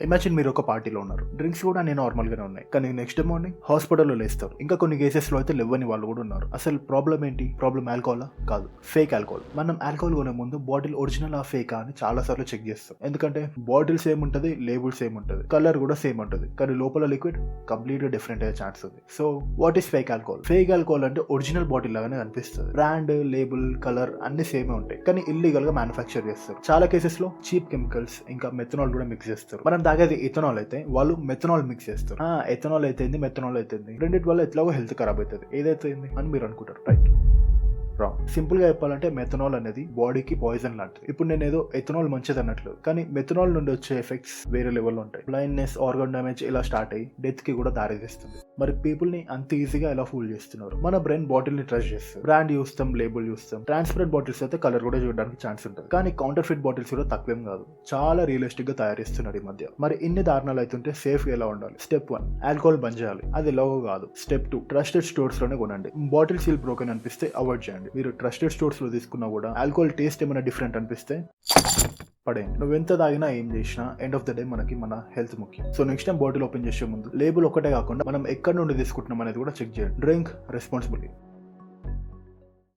Imagine మీరు ఒక పార్టీలో ఉన్నారు, డ్రింక్స్ కూడా అన్ని నార్మల్ గానే ఉన్నాయి, కానీ నెక్స్ట్ మార్నింగ్ హాస్పిటల్లో లేస్తారు. ఇంకా కొన్ని కేసెస్ లో అయితే లేవని వాళ్ళు కూడా ఉన్నారు. అసలు ప్రాబ్లం ఏంటి? ప్రాబ్లం ఆల్కహాల్ కాదు, ఫేక్ ఆల్కహాల్. మనం ఆల్కహాల్ కొనే ముందు బాటిల్ ఒరిజినల్ ఆ ఫేక్ అని చాలా సార్లు చెక్ చేస్తాం. ఎందుకంటే బాటిల్ సేమ్ ఉంటుంది, లేబుల్ సేమ్ ఉంటుంది, కలర్ కూడా సేమ్ ఉంటుంది, కానీ లోపల లిక్విడ్ కంప్లీట్ గా డిఫరెంట్ అయ్యే ఛాన్స్ ఉంది. So what is fake alcohol? Fake alcohol అంటే ఒరిజినల్ బాటిల్ లాగానే కనిపిస్తుంది. బ్రాండ్, లేబుల్, కలర్ అన్ని సేమే ఉంటాయి, కానీ ఇల్లీగల్ గా మ్యానుఫ్యాక్చర్ చేస్తారు. చాలా కేసెస్ లో చీప్ కెమికల్స్ ఇంకా మెథనాల్ కూడా మిక్స్ చేస్తారు. మనం తాగేది ఇథనాల్ అయితే వాళ్ళు మెథనాల్ మిక్స్ చేస్తారు. ఎథనాల్ అయితే మెథనాల్ అయితే రెండింటి వల్ల ఎట్లాగో హెల్త్ ఖరాబ్ అవుతుంది. ఏదైతే అని మీరు అనుకుంటారు, రైట్? రాంగ్. సింపుల్ గా చెప్పాలంటే మెథనాల్ అనేది బాడీకి పాయిజన్ లాంటిది. ఇప్పుడు నేను ఏదో ఎథనాల్ మంచిది అన్నట్లు, కానీ మెథనాల్ నుండి వచ్చే ఎఫెక్ట్స్ వేరే లెవెల్లో ఉంటాయి. బ్లైండ్నెస్, ఆర్గన్ డ్యామేజ్ ఇలా స్టార్ట్ అయ్యి డెత్ కి కూడా దారితీస్తుంది. మరి పీపుల్ ని అంత ఈజీగా ఎలా ఫూల్ చేస్తున్నారు? మన బ్రెయిన్ బాటిల్ ని ట్రస్ట్ చేస్తారు. బ్రాండ్ చూస్తాం, లేబుల్ చూస్తాం. ట్రాన్స్పరెంట్ బాటిల్స్ అయితే కలర్ కూడా చూడడానికి ఛాన్స్ ఉంటుంది, కానీ కౌంటర్ ఫిట్ బాటిల్స్ కూడా తక్కువేం కాదు. చాలా రియలిస్టిక్ గా తయారు చేస్తున్నారు ఈ మధ్య. మరి ఇన్ని దారుణాలు అవుతుంటే సేఫ్ గా ఎలా ఉండాలి? స్టెప్ 1, ఆల్కహాల్ బంద్ చేయాలి. అది ఎలాగో కాదు. స్టెప్ 2, ట్రస్టెడ్ స్టోర్స్ లోనే కొనండి. బాటిల్ సీల్ బ్రోకెన్ అనిపిస్తే అవాయిడ్ చేయండి. మీరు ట్రస్టెడ్ స్టోర్స్ లో తీసుకున్నా కూడా ఆల్కహాల్ టేస్ట్ ఏమైనా డిఫరెంట్ అనిపిస్తే పడేయండి. నువ్వు ఎంత తాగినా ఏం చేసినా ఎండ్ ఆఫ్ ద డే మనకి మన హెల్త్ ముఖ్యం. So next time bottle open చేసే ముందు లేబుల్ ఒకటే కాకుండా మనం ఎక్కడి నుండి తీసుకుంటున్నాం అనేది కూడా చెక్ చేయండి. Drink responsibility.